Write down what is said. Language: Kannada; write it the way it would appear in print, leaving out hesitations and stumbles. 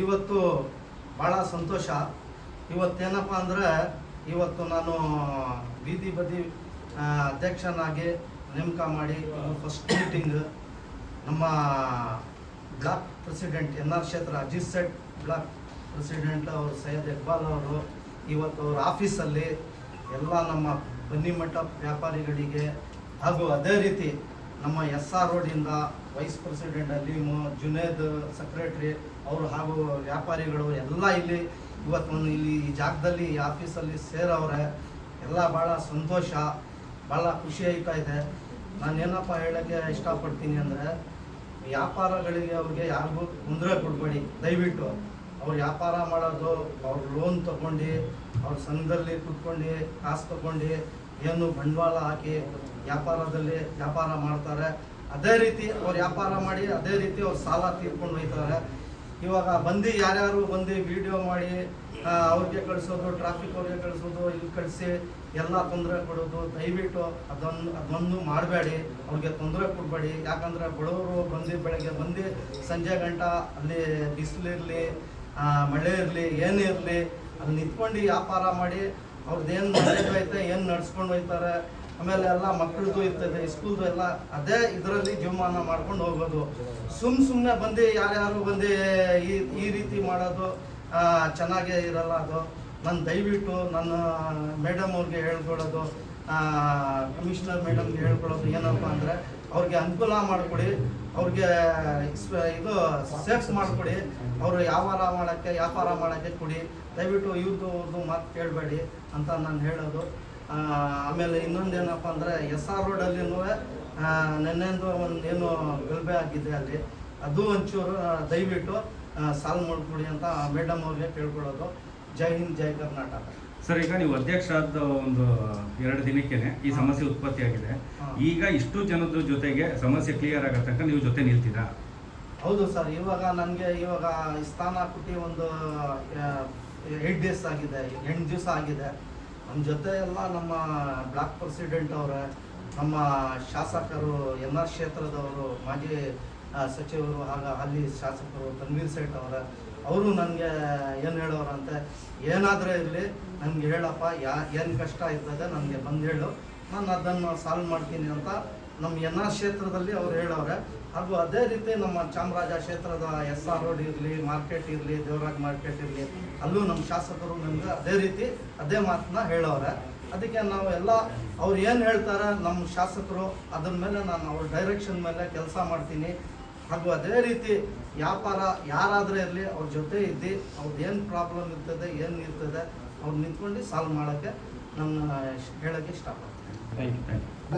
ಇವತ್ತು ಭಾಳ ಸಂತೋಷ. ಇವತ್ತೇನಪ್ಪ ಅಂದರೆ ಇವತ್ತು ನಾನು ಬೀದಿ ಬದಿ ಅಧ್ಯಕ್ಷನಾಗಿ ನೇಮಕ ಮಾಡಿ ಫಸ್ಟ್ ಮೀಟಿಂಗ್ ನಮ್ಮ ಬ್ಲಾಕ್ ಪ್ರೆಸಿಡೆಂಟ್ NR ಕ್ಷೇತ್ರ ಅಜಿತ್ ಸೆಟ್ ಬ್ಲಾಕ್ ಪ್ರೆಸಿಡೆಂಟ್ ಅವರು ಸೈಯದ್ ಇಕ್ಬಾಲ್ ಅವರು ಇವತ್ತು ಅವ್ರ ಆಫೀಸಲ್ಲಿ ಎಲ್ಲ ನಮ್ಮ ಬನ್ನಿಮಠ ವ್ಯಾಪಾರಿಗಳಿಗೆ ಹಾಗೂ ಅದೇ ರೀತಿ ನಮ್ಮ SR ರೋಡಿಂದ vice president Aleem Juned secretary ಅವರು ಹಾಗೂ ವ್ಯಾಪಾರಿಗಳು ಎಲ್ಲ ಇಲ್ಲಿ ಇವತ್ತೊಂದು ಇಲ್ಲಿ ಈ ಜಾಗದಲ್ಲಿ ಈ ಆಫೀಸಲ್ಲಿ ಸೇರವ್ರೆ. ಎಲ್ಲ ಭಾಳ ಸಂತೋಷ, ಭಾಳ ಖುಷಿ ಆಯ್ತಾ ಇದೆ. ನಾನೇನಪ್ಪ ಹೇಳೋಕ್ಕೆ ಇಷ್ಟಪಡ್ತೀನಿ ಅಂದರೆ, ವ್ಯಾಪಾರಗಳಿಗೆ ಅವ್ರಿಗೆ ಯಾರಿಗೂ ತೊಂದರೆ ಕೊಡಬೇಡಿ. ದಯವಿಟ್ಟು ಅವ್ರು ವ್ಯಾಪಾರ ಮಾಡೋದು, ಅವ್ರು ಲೋನ್ ತೊಗೊಂಡು ಅವ್ರ ಸಂಘದಲ್ಲಿ ಕುತ್ಕೊಂಡು ಕಾಸು ತೊಗೊಂಡು ಏನು ಬಂಡವಾಳ ಹಾಕಿ ವ್ಯಾಪಾರದಲ್ಲಿ ವ್ಯಾಪಾರ ಮಾಡ್ತಾರೆ. ಅದೇ ರೀತಿ ಅವ್ರು ವ್ಯಾಪಾರ ಮಾಡಿ ಅದೇ ರೀತಿ ಅವ್ರು ಸಾಲ ತೀರ್ಕೊಂಡು ಹೋಗ್ತಾರೆ. ಇವಾಗ ಬಂದು ಯಾರ್ಯಾರು ಬಂದು ವಿಡಿಯೋ ಮಾಡಿ ಅವ್ರಿಗೆ ಕಳಿಸೋದು, ಟ್ರಾಫಿಕ್ ಅವ್ರಿಗೆ ಕಳಿಸೋದು, ಇಲ್ಲಿ ಕಳಿಸಿ ಎಲ್ಲ ತೊಂದರೆ ಕೊಡೋದು, ದಯವಿಟ್ಟು ಅದೊಂದು ಮಾಡಬೇಡಿ. ಅವ್ರಿಗೆ ತೊಂದರೆ ಕೊಡಬೇಡಿ. ಯಾಕಂದರೆ ಬಡವರು ಬಂದು ಬೆಳಗ್ಗೆ ಬಂದು ಸಂಜೆ ಗಂಟ ಅಲ್ಲಿ ಬಿಸಿಲಿರಲಿ ಮಳೆ ಇರಲಿ ಏನೇ ಇರಲಿ ಅಲ್ಲಿ ನಿಂತ್ಕೊಂಡು ವ್ಯಾಪಾರ ಮಾಡಿ ಅವ್ರದ್ದು ಏನು ನಡೆದೈತೆ ಏನು ನಡ್ಸ್ಕೊಂಡು ಹೋಗ್ತಾರೆ. ಆಮೇಲೆ ಎಲ್ಲ ಮಕ್ಕಳದು ಇರ್ತದೆ, ಸ್ಕೂಲ್ದು ಎಲ್ಲ ಅದೇ ಇದರಲ್ಲಿ ಜೀವಮಾನ ಮಾಡ್ಕೊಂಡು ಹೋಗೋದು. ಸುಮ್ಮನೆ ಬಂದು ಯಾರ್ಯಾರು ಬಂದು ಈ ರೀತಿ ಮಾಡೋದು ಚೆನ್ನಾಗೇ ಇರಲ್ಲ. ಅದು ನಾನು ದಯವಿಟ್ಟು ನನ್ನ ಮೇಡಮ್ ಅವ್ರಿಗೆ ಹೇಳ್ಕೊಳ್ಳೋದು, ಕಮಿಷನರ್ ಮೇಡಮ್ಗೆ ಹೇಳ್ಕೊಳ್ಳೋದು ಏನಪ್ಪ ಅಂದರೆ, ಅವ್ರಿಗೆ ಅನುಕೂಲ ಮಾಡಿಕೊಡಿ, ಅವ್ರಿಗೆ ಇದು ಸೇಫ್ಸ್ ಮಾಡಿಕೊಡಿ, ಅವರು ವ್ಯಾಪಾರ ಮಾಡೋಕ್ಕೆ ಕೊಡಿ. ದಯವಿಟ್ಟು ಇವ್ರದ್ದು ಮಾತು ಕೇಳಬೇಡಿ ಅಂತ ನಾನು ಹೇಳೋದು. ಆಮೇಲೆ ಇನ್ನೊಂದೇನಪ್ಪ ಅಂದರೆ, SR ರೋಡಲ್ಲಿನೂ ನೆನ್ನೆಂದು ಒಂದು ಏನು ಗಲಭೆ ಆಗಿದೆ ಅಲ್ಲಿ, ಅದು ಒಂಚೂರು ದಯವಿಟ್ಟು ಸಾಲ್ವ್ ಮಾಡಿಕೊಡಿ ಅಂತ ಮೇಡಮ್ ಅವ್ರಿಗೆ ಕೇಳ್ಕೊಳ್ಳೋದು. ಜೈ ಹಿಂದ್, ಜೈ ಕರ್ನಾಟಕ. ಸರ್, ಈಗ ನೀವು ಅಧ್ಯಕ್ಷ ಆದ ಒಂದು 2 ದಿನಕ್ಕೇನೆ ಈ ಸಮಸ್ಯೆ ಉತ್ಪತ್ತಿಯಾಗಿದೆ. ಈಗ ಇಷ್ಟು ಜನದ ಜೊತೆಗೆ ಸಮಸ್ಯೆ ಕ್ಲಿಯರ್ ಆಗೋ ತನಕ ನೀವು ಜೊತೆ ನಿಲ್ತೀರಾ? ಹೌದು ಸರ್. ಇವಾಗ ನನಗೆ ಸ್ಥಾನ ಕೊಟ್ಟು ಒಂದು 8 ಡೇಸ್ ಆಗಿದೆ, 8 ದಿವಸ ಆಗಿದೆ. ನಮ್ಮ ಜೊತೆ ಎಲ್ಲ ನಮ್ಮ ಬ್ಲಾಕ್ ಪ್ರೆಸಿಡೆಂಟ್ ಅವರೇ, ನಮ್ಮ ಶಾಸಕರು NR ಕ್ಷೇತ್ರದವರು, ಮಾಜಿ ಸಚಿವರು ಹಾಗೂ ಅಲ್ಲಿ ಶಾಸಕರು ತನ್ವೀರ್ ಸೇಠ್ ಅವರ ಅವರು ನನಗೆ ಏನು ಹೇಳೋರಂತೆ, ಏನಾದರೂ ಇರಲಿ ನನಗೆ ಹೇಳಪ್ಪ, ಏನು ಕಷ್ಟ ಇರ್ತದೆ ನನಗೆ ಬಂದು ಹೇಳು, ನಾನು ಅದನ್ನು ಸಾಲ್ವ್ ಮಾಡ್ತೀನಿ ಅಂತ ನಮ್ಮ NR ಕ್ಷೇತ್ರದಲ್ಲಿ ಅವ್ರು ಹೇಳೋರೆ. ಹಾಗೂ ಅದೇ ರೀತಿ ನಮ್ಮ ಚಾಮರಾಜ ಕ್ಷೇತ್ರದ SR ರೋಡ್ ಇರಲಿ, ಮಾರ್ಕೆಟ್ ಇರಲಿ, ದೇವರಾಜ್ ಮಾರ್ಕೆಟ್ ಇರಲಿ, ಅಲ್ಲೂ ನಮ್ಮ ಶಾಸಕರು ನಮ್ಗೆ ಅದೇ ರೀತಿ ಅದೇ ಮಾತನ್ನ ಹೇಳೋರೆ. ಅದಕ್ಕೆ ನಾವು ಎಲ್ಲ ಅವ್ರು ಏನು ಹೇಳ್ತಾರೆ ನಮ್ಮ ಶಾಸಕರು ಅದ್ರ ಮೇಲೆ ನಾನು ಅವ್ರ ಡೈರೆಕ್ಷನ್ ಮೇಲೆ ಕೆಲಸ ಮಾಡ್ತೀನಿ. ಹಾಗೂ ಅದೇ ರೀತಿ ವ್ಯಾಪಾರ ಯಾರಾದರೂ ಇರಲಿ ಅವ್ರ ಜೊತೆ ಇದ್ದು ಅವ್ರದ್ದು ಏನು ಪ್ರಾಬ್ಲಮ್ ಇರ್ತದೆ, ಏನು ಇರ್ತದೆ ಅವ್ರು ನಿಂತ್ಕೊಂಡು ಸಾಲ್ವ್ ಮಾಡೋಕ್ಕೆ ನಾನು ಹೇಳೋಕ್ಕೆ ಇಷ್ಟಪಡ್ತೀನಿ. Thank you.